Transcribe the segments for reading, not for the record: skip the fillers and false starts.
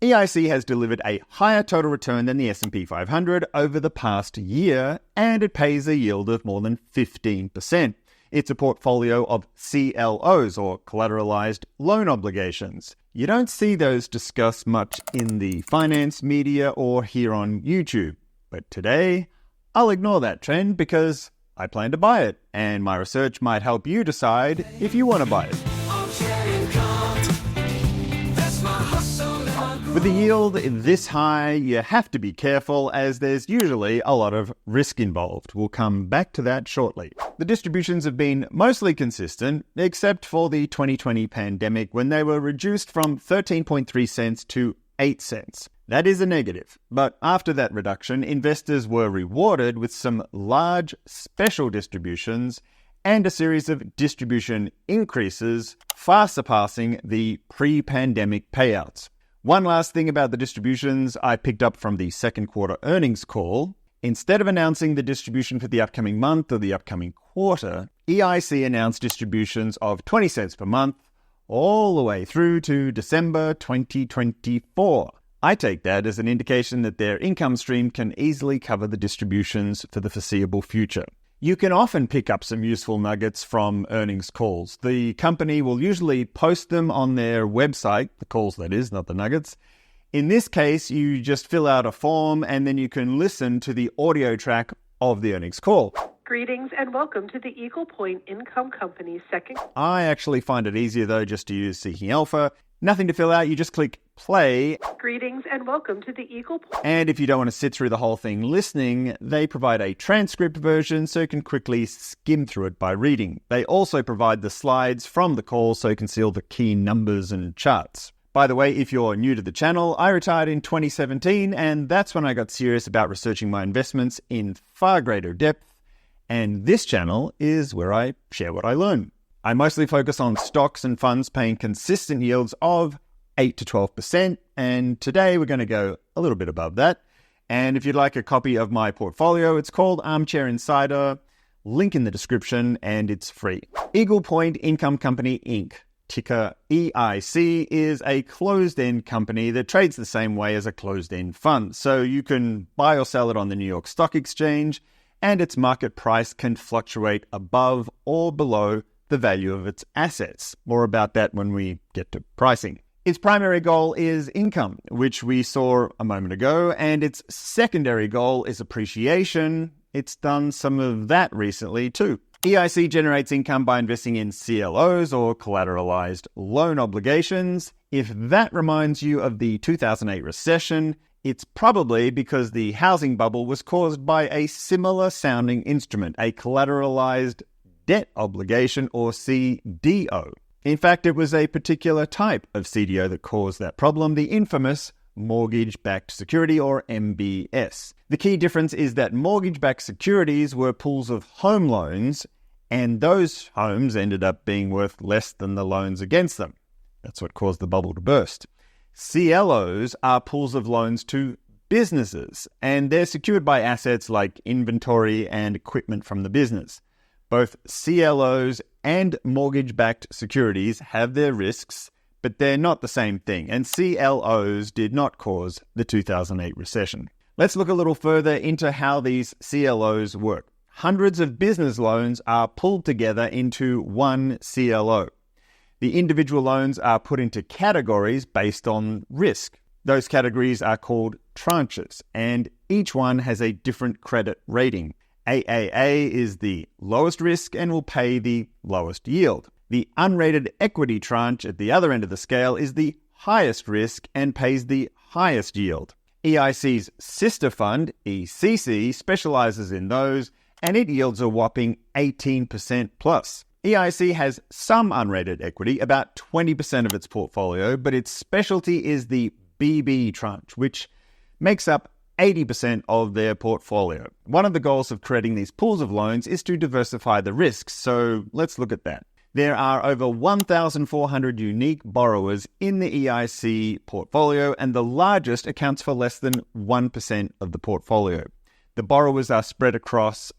EIC has delivered a higher total return than the S&P 500 over the past year, and it pays a yield of more than 15%. It's a portfolio of CLOs, or collateralized loan obligations. You don't see those discussed much in the finance media or here on YouTube. But today, I'll ignore that trend because I plan to buy it, and my research might help you decide if you want to buy it. With the yield this high, you have to be careful as there's usually a lot of risk involved. We'll come back to that shortly. The distributions have been mostly consistent, except for the 2020 pandemic when they were reduced from 13.3 cents to 8 cents. That is a negative, but after that reduction, investors were rewarded with some large special distributions and a series of distribution increases, far surpassing the pre-pandemic payouts. One last thing about the distributions I picked up from the second quarter earnings call. Instead of announcing the distribution for the upcoming month or the upcoming quarter, EIC announced distributions of 20 cents per month all the way through to December 2024. I take that as an indication that their income stream can easily cover the distributions for the foreseeable future. You can often pick up some useful nuggets from earnings calls. The company will usually post them on their website, the calls that is, not the nuggets. In this case, you just fill out a form and then you can listen to the audio track of the earnings call. Greetings and welcome to the Eagle Point Income Company's second. I actually find it easier though just to use Seeking Alpha. Nothing to fill out, you just click play. Greetings and welcome to the Eagle Point. And if you don't want to sit through the whole thing listening, they provide a transcript version so you can quickly skim through it by reading. They also provide the slides from the call so you can see all the key numbers and charts. By the way, if you're new to the channel, I retired in 2017, and that's when I got serious about researching my investments in far greater depth. And this channel is where I share what I learn. I mostly focus on stocks and funds paying consistent yields of 8 to 12%, and today we're going to go a little bit above that. And if you'd like a copy of my portfolio, it's called Armchair Insider, link in the description, and it's free. Eagle Point Income Company Inc., ticker EIC, is a closed-end company that trades the same way as a closed-end fund. So you can buy or sell it on the New York Stock Exchange, and its market price can fluctuate above or below the value of its assets. More about that when we get to pricing. Its primary goal is income, which we saw a moment ago, and its secondary goal is appreciation. It's done some of that recently too. EIC generates income by investing in CLOs, or collateralized loan obligations. If that reminds you of the 2008 recession, it's probably because the housing bubble was caused by a similar sounding instrument, a collateralized debt obligation, or CDO. In fact, it was a particular type of CDO that caused that problem, the infamous mortgage-backed security, or MBS. The key difference is that mortgage-backed securities were pools of home loans, and those homes ended up being worth less than the loans against them. That's what caused the bubble to burst. CLOs are pools of loans to businesses, and they're secured by assets like inventory and equipment from the business. Both CLOs and mortgage-backed securities have their risks, but they're not the same thing, and CLOs did not cause the 2008 recession. Let's look a little further into how these CLOs work. Hundreds of business loans are pulled together into one CLO. The individual loans are put into categories based on risk. Those categories are called tranches, and each one has a different credit rating. AAA is the lowest risk and will pay the lowest yield. The unrated equity tranche at the other end of the scale is the highest risk and pays the highest yield. EIC's sister fund, ECC, specializes in those, and it yields a whopping 18% plus. EIC has some unrated equity, about 20% of its portfolio, but its specialty is the BB tranche, which makes up 80% of their portfolio. One of the goals of creating these pools of loans is to diversify the risks, so let's look at that. There are over 1,400 unique borrowers in the EIC portfolio, and the largest accounts for less than 1% of the portfolio. The borrowers are spread across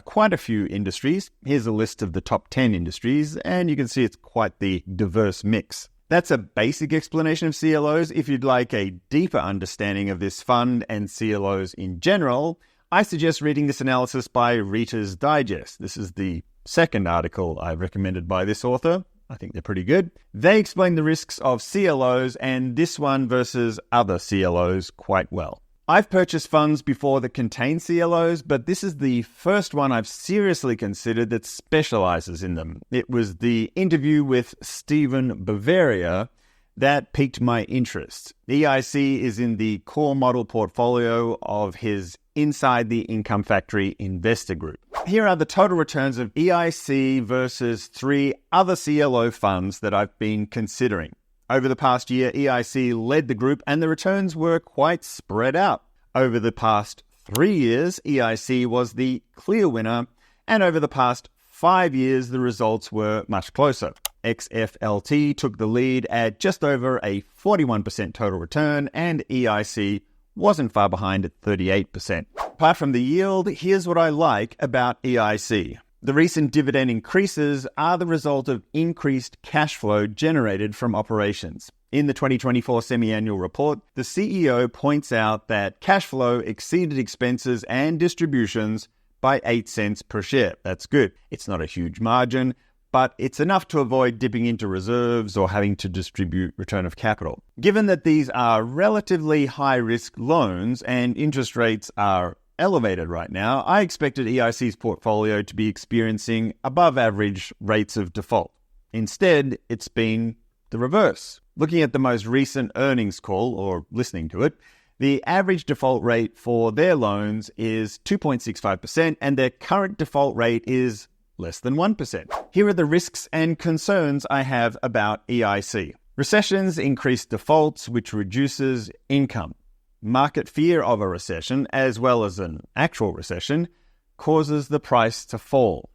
quite a few industries. Here's a list of the top 10 industries, and you can see it's quite the diverse mix. That's a basic explanation of CLOs. If you'd like a deeper understanding of this fund and CLOs in general, I suggest reading this analysis by Reiter's Digest. This is the second article I've recommended by this author. I think they're pretty good. They explain the risks of CLOs and this one versus other CLOs quite well. I've purchased funds before that contain CLOs, but this is the first one I've seriously considered that specializes in them. It was the interview with Stephen Bavaria that piqued my interest. EIC is in the core model portfolio of his Inside the Income Factory investor group. Here are the total returns of EIC versus 3 other CLO funds that I've been considering. Over the past year, EIC led the group and the returns were quite spread out. Over the past 3 years, EIC was the clear winner, and over the past 5 years, the results were much closer. XFLT took the lead at just over a 41% total return, and EIC wasn't far behind at 38%. Apart from the yield, here's what I like about EIC. The recent dividend increases are the result of increased cash flow generated from operations. In the 2024 semi-annual report, the CEO points out that cash flow exceeded expenses and distributions by 8 cents per share. That's good. It's not a huge margin, but it's enough to avoid dipping into reserves or having to distribute return of capital. Given that these are relatively high-risk loans and interest rates are elevated right now, I expected EIC's portfolio to be experiencing above-average rates of default. Instead, it's been the reverse. Looking at the most recent earnings call, or listening to it, the average default rate for their loans is 2.65%, and their current default rate is less than 1%. Here are the risks and concerns I have about EIC. Recessions increase defaults, which reduces income. Market fear of a recession, as well as an actual recession, causes the price to fall.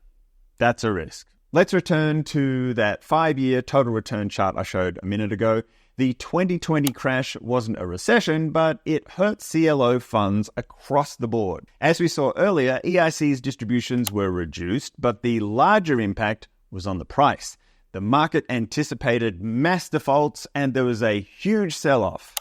That's a risk. Let's return to that 5-year total return chart I showed a minute ago. The 2020 crash wasn't a recession, but it hurt CLO funds across the board. As we saw earlier, EIC's distributions were reduced, but the larger impact was on the price. The market anticipated mass defaults, and there was a huge sell-off.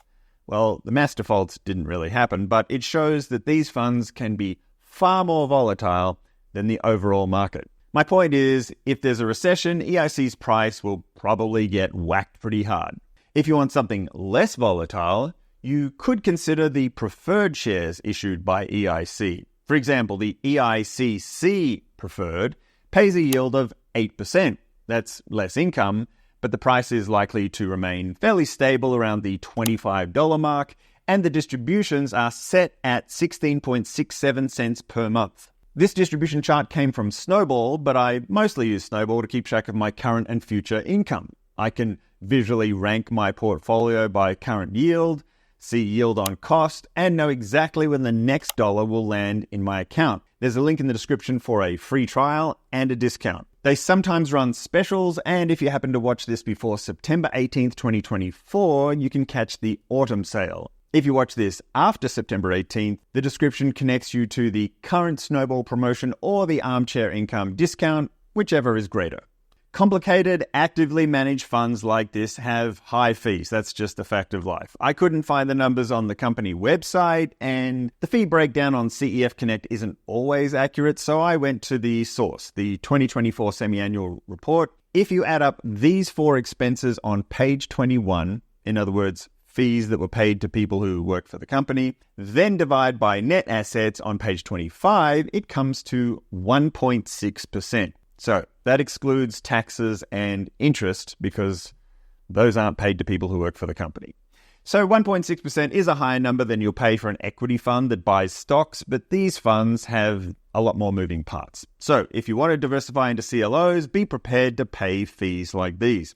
Well, the mass defaults didn't really happen, but it shows that these funds can be far more volatile than the overall market. My point is, if there's a recession, EIC's price will probably get whacked pretty hard. If you want something less volatile, you could consider the preferred shares issued by EIC. For example, the EICC preferred pays a yield of 8%. That's less income, but the price is likely to remain fairly stable around the $25 mark, and the distributions are set at 16.67 cents per month. This distribution chart came from Snowball, but I mostly use Snowball to keep track of my current and future income. I can visually rank my portfolio by current yield, see yield on cost, and know exactly when the next dollar will land in my account. There's a link in the description for a free trial and a discount. They sometimes run specials, and if you happen to watch this before September 18th, 2024, you can catch the autumn sale. If you watch this after September 18th, the description connects you to the current Snowball promotion or the Armchair income discount, whichever is greater. Complicated, actively managed funds like this have high fees. That's just a fact of life. I couldn't find the numbers on the company website, and the fee breakdown on CEF Connect isn't always accurate, so I went to the source, the 2024 semi-annual report. If you add up these 4 expenses on page 21, in other words, fees that were paid to people who work for the company, then divide by net assets on page 25, it comes to 1.6%. So that excludes taxes and interest because those aren't paid to people who work for the company. So 1.6% is a higher number than you'll pay for an equity fund that buys stocks, but these funds have a lot more moving parts. So if you want to diversify into CLOs, be prepared to pay fees like these.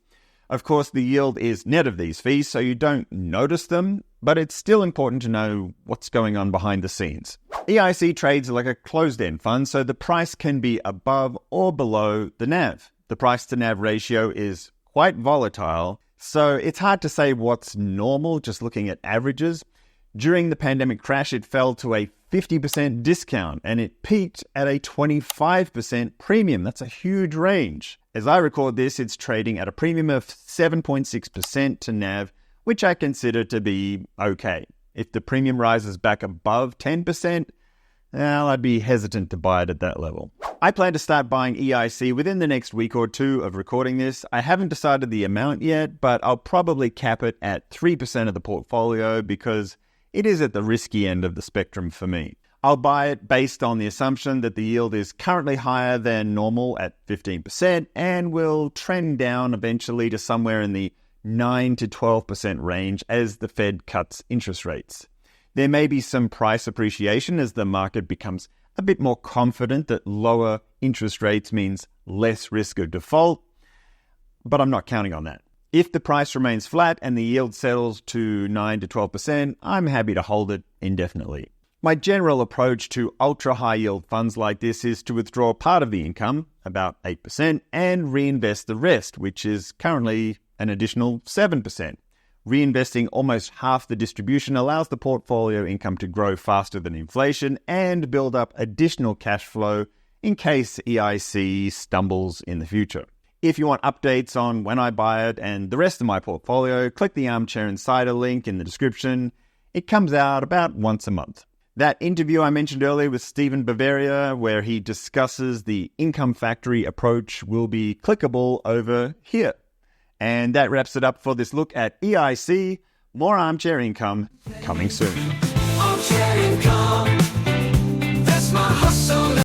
Of course, the yield is net of these fees, so you don't notice them, but it's still important to know what's going on behind the scenes. EIC trades like a closed-end fund, so the price can be above or below the NAV. The price-to-NAV ratio is quite volatile, so it's hard to say what's normal just looking at averages. During the pandemic crash, it fell to a 50% discount and it peaked at a 25% premium. That's a huge range. As I record this, it's trading at a premium of 7.6% to NAV, which I consider to be okay. If the premium rises back above 10%, well, I'd be hesitant to buy it at that level. I plan to start buying EIC within the next week or two of recording this. I haven't decided the amount yet, but I'll probably cap it at 3% of the portfolio because it is at the risky end of the spectrum for me. I'll buy it based on the assumption that the yield is currently higher than normal at 15% and will trend down eventually to somewhere in the 9 to 12% range as the Fed cuts interest rates. There may be some price appreciation as the market becomes a bit more confident that lower interest rates means less risk of default, but I'm not counting on that. If the price remains flat and the yield settles to 9 to 12%, I'm happy to hold it indefinitely. My general approach to ultra-high yield funds like this is to withdraw part of the income, about 8%, and reinvest the rest, which is currently an additional 7%. Reinvesting almost half the distribution allows the portfolio income to grow faster than inflation and build up additional cash flow in case EIC stumbles in the future. If you want updates on when I buy it and the rest of my portfolio, click the Armchair Insider link in the description. It comes out about once a month. That interview I mentioned earlier with Stephen Bavaria, where he discusses the income factory approach, will be clickable over here. And that wraps it up for this look at EIC. More Armchair Income coming soon. Armchair Income.